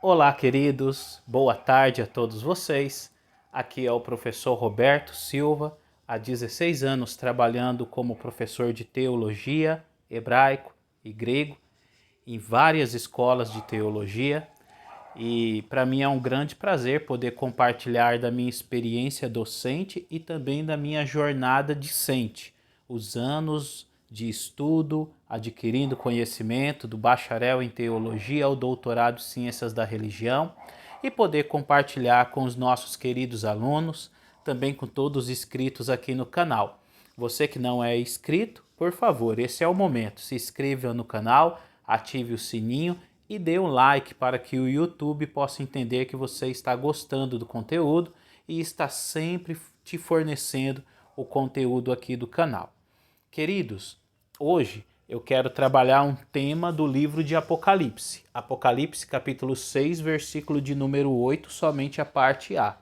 Olá, queridos, boa tarde a todos vocês. Aqui é o professor Roberto Silva, há 16 anos trabalhando como professor de teologia, hebraico e grego em várias escolas de teologia. E para mim é um grande prazer poder compartilhar da minha experiência docente e também da minha jornada discente, os anos de estudo, adquirindo conhecimento do bacharel em teologia ao doutorado em ciências da religião e poder compartilhar com os nossos queridos alunos, também com todos os inscritos aqui no canal. Você que não é inscrito, por favor, esse é o momento. Se inscreva no canal, ative o sininho e dê um like para que o YouTube possa entender que você está gostando do conteúdo e está sempre te fornecendo o conteúdo aqui do canal. Queridos, hoje eu quero trabalhar um tema do livro de Apocalipse. Apocalipse capítulo 6, versículo de número 8, somente a parte A.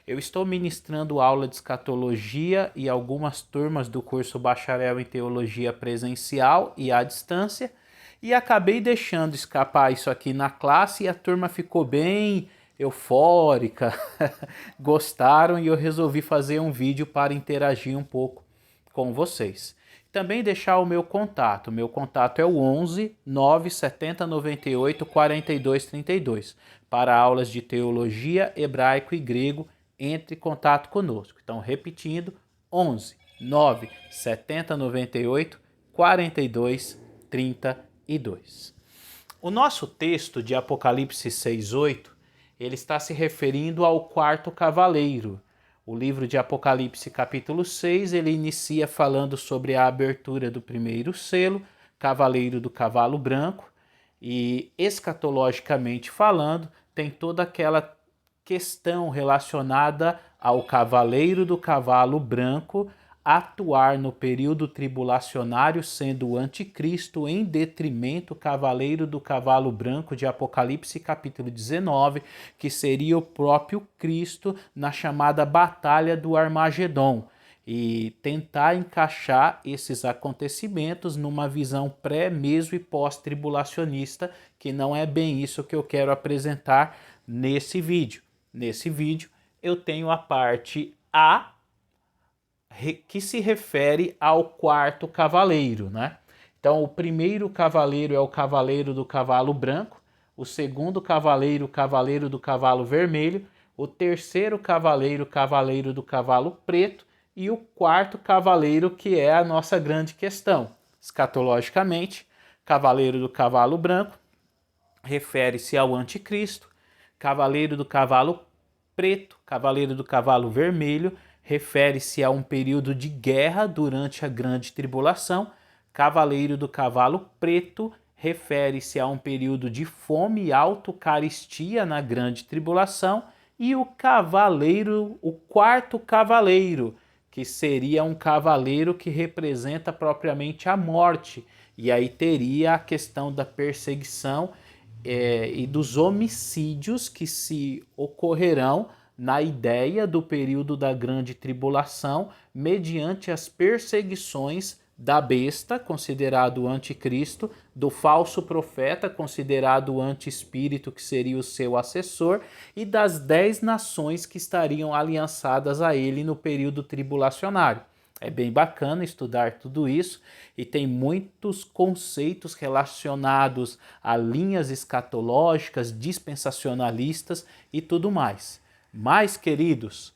Eu estou ministrando aula de escatologia e algumas turmas do curso Bacharel em Teologia presencial e à distância, e acabei deixando escapar isso aqui na classe e a turma ficou bem eufórica, gostaram e eu resolvi fazer um vídeo para interagir um pouco com vocês. Também deixar o meu contato é o 11 970 98 42 32, para aulas de teologia, hebraico e grego. Entre em contato conosco. Então, repetindo, 11 970 98 42 32. O nosso texto de Apocalipse 6:8, ele está se referindo ao quarto cavaleiro. O livro de Apocalipse capítulo 6, ele inicia falando sobre a abertura do primeiro selo, cavaleiro do cavalo branco, e escatologicamente falando, tem toda aquela questão relacionada ao cavaleiro do cavalo branco atuar no período tribulacionário sendo o anticristo em detrimento do cavaleiro do cavalo branco de Apocalipse capítulo 19, que seria o próprio Cristo na chamada Batalha do Armagedon, e tentar encaixar esses acontecimentos numa visão pré, meso e pós-tribulacionista, que não é bem isso que eu quero apresentar nesse vídeo. Nesse vídeo eu tenho a parte A, que se refere ao quarto cavaleiro, né? Então o primeiro cavaleiro é o cavaleiro do cavalo branco, o segundo cavaleiro, o cavaleiro do cavalo vermelho, o terceiro cavaleiro, o cavaleiro do cavalo preto, e o quarto cavaleiro, que é a nossa grande questão. Escatologicamente, cavaleiro do cavalo branco refere-se ao anticristo, cavaleiro do cavalo preto, cavaleiro do cavalo vermelho, refere-se a um período de guerra durante a grande tribulação. Cavaleiro do cavalo preto refere-se a um período de fome e autocaristia na grande tribulação. E o cavaleiro, o quarto cavaleiro, que seria um cavaleiro que representa propriamente a morte. E aí teria a questão da perseguição e dos homicídios que se ocorrerão na ideia do período da grande tribulação, mediante as perseguições da besta, considerado o anticristo, do falso profeta, considerado o antiespírito, que seria o seu assessor, e das 10 nações que estariam aliançadas a ele no período tribulacionário. É bem bacana estudar tudo isso e tem muitos conceitos relacionados a linhas escatológicas, dispensacionalistas e tudo mais. Mas, queridos,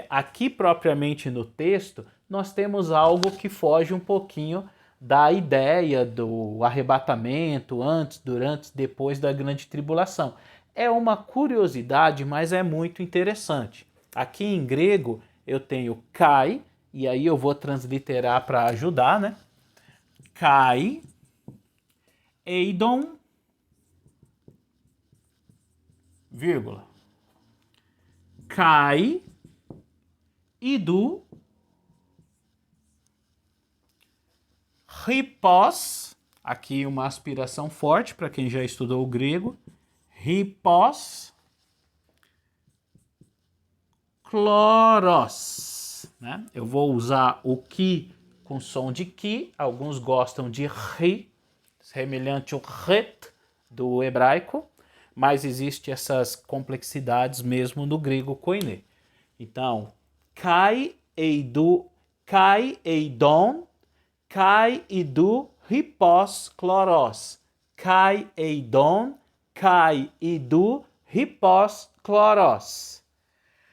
aqui propriamente no texto, nós temos algo que foge um pouquinho da ideia do arrebatamento antes, durante, depois da grande tribulação. É uma curiosidade, mas é muito interessante. Aqui em grego eu tenho kai, e aí eu vou transliterar para ajudar, né? Kai, eidon, vírgula. Kai, idu, ripos, aqui uma aspiração forte para quem já estudou o grego, ripos, chloros. Né? Eu vou usar o ki com som de ki, alguns gostam de ri, semelhante ao ret do hebraico, mas existem essas complexidades mesmo no grego koiné. Então, kai eidon, kai idu hipos chloros. Kai eidon, kai idu hipos chloros.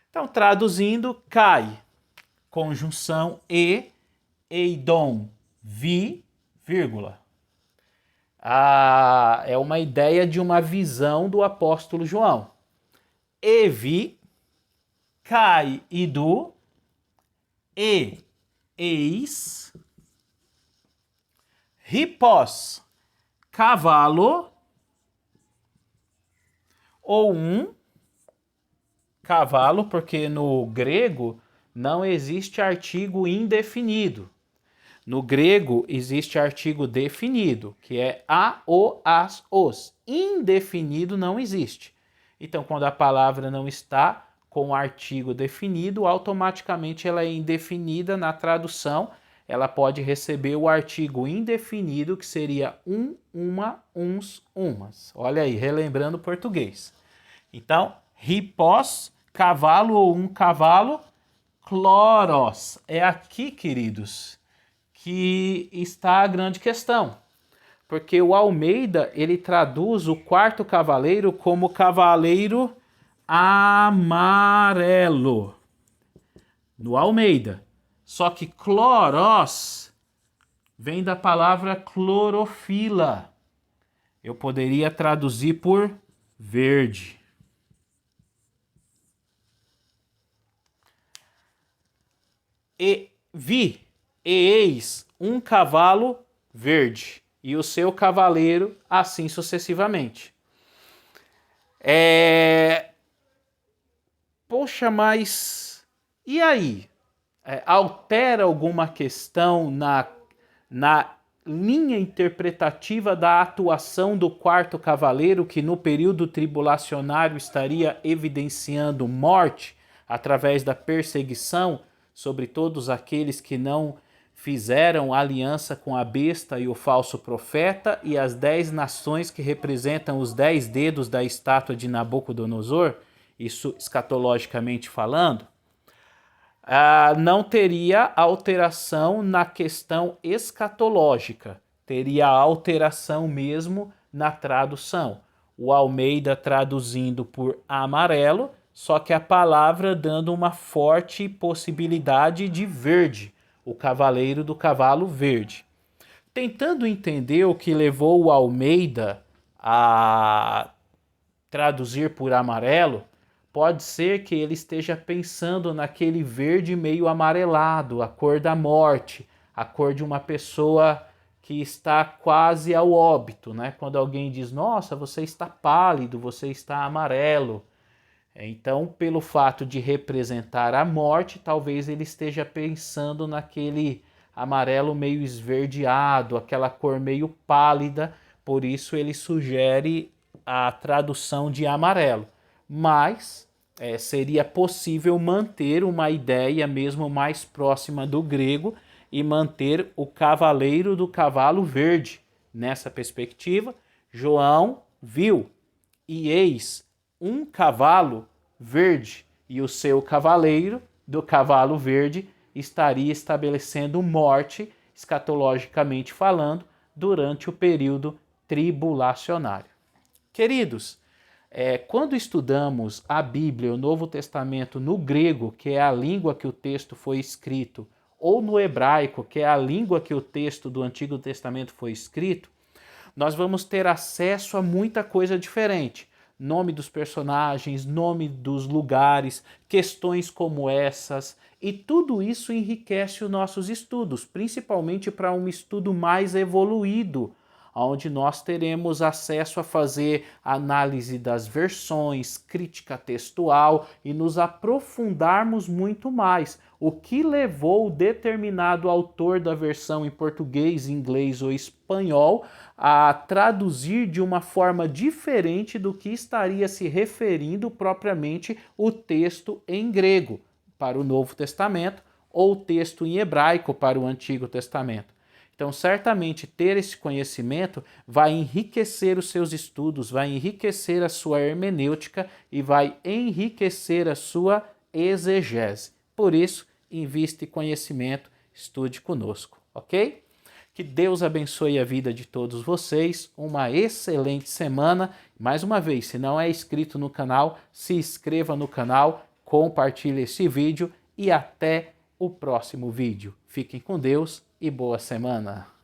Então, traduzindo, kai, conjunção e, eidon, vi, vírgula. É uma ideia de uma visão do apóstolo João. E vi, kai idu, e eis, hipos, cavalo, ou um cavalo, porque no grego não existe artigo indefinido. No grego existe artigo definido, que é a, o, as, os. Indefinido não existe. Então, quando a palavra não está com o artigo definido, automaticamente ela é indefinida na tradução. Ela pode receber o artigo indefinido, que seria um, uma, uns, umas. Olha aí, relembrando o português. Então, hipos, cavalo ou um cavalo, chloros. É aqui, queridos, que está a grande questão. Porque o Almeida, ele traduz o quarto cavaleiro como cavaleiro amarelo. No Almeida. Só que chloros vem da palavra clorofila. Eu poderia traduzir por verde. E vi, e eis um cavalo verde, e o seu cavaleiro, assim sucessivamente. Poxa, mas e aí? Altera alguma questão na linha interpretativa da atuação do quarto cavaleiro, que no período tribulacionário estaria evidenciando morte através da perseguição sobre todos aqueles que não fizeram aliança com a besta e o falso profeta, e as 10 nações que representam os 10 dedos da estátua de Nabucodonosor, isso escatologicamente falando, não teria alteração na questão escatológica, teria alteração mesmo na tradução. O Almeida traduzindo por amarelo, só que a palavra dando uma forte possibilidade de verde, o cavaleiro do cavalo verde. Tentando entender o que levou o Almeida a traduzir por amarelo, pode ser que ele esteja pensando naquele verde meio amarelado, a cor da morte, a cor de uma pessoa que está quase ao óbito, né? Quando alguém diz, nossa, você está pálido, você está amarelo. Então, pelo fato de representar a morte, talvez ele esteja pensando naquele amarelo meio esverdeado, aquela cor meio pálida, por isso ele sugere a tradução de amarelo. Mas seria possível manter uma ideia mesmo mais próxima do grego e manter o cavaleiro do cavalo verde. Nessa perspectiva, João viu e eis um cavalo verde, e o seu cavaleiro do cavalo verde estaria estabelecendo morte, escatologicamente falando, durante o período tribulacionário. Queridos, quando estudamos a Bíblia, o Novo Testamento, no grego, que é a língua que o texto foi escrito, ou no hebraico, que é a língua que o texto do Antigo Testamento foi escrito, nós vamos ter acesso a muita coisa diferente. Nome dos personagens, nome dos lugares, questões como essas, e tudo isso enriquece os nossos estudos, principalmente para um estudo mais evoluído, onde nós teremos acesso a fazer análise das versões, crítica textual e nos aprofundarmos muito mais. O que levou o determinado autor da versão em português, inglês ou espanhol a traduzir de uma forma diferente do que estaria se referindo propriamente o texto em grego para o Novo Testamento ou o texto em hebraico para o Antigo Testamento. Então, certamente, ter esse conhecimento vai enriquecer os seus estudos, vai enriquecer a sua hermenêutica e vai enriquecer a sua exegese. Por isso, investe conhecimento, estude conosco, ok? Que Deus abençoe a vida de todos vocês, uma excelente semana. Mais uma vez, se não é inscrito no canal, se inscreva no canal, compartilhe esse vídeo e até o próximo vídeo. Fiquem com Deus e boa semana!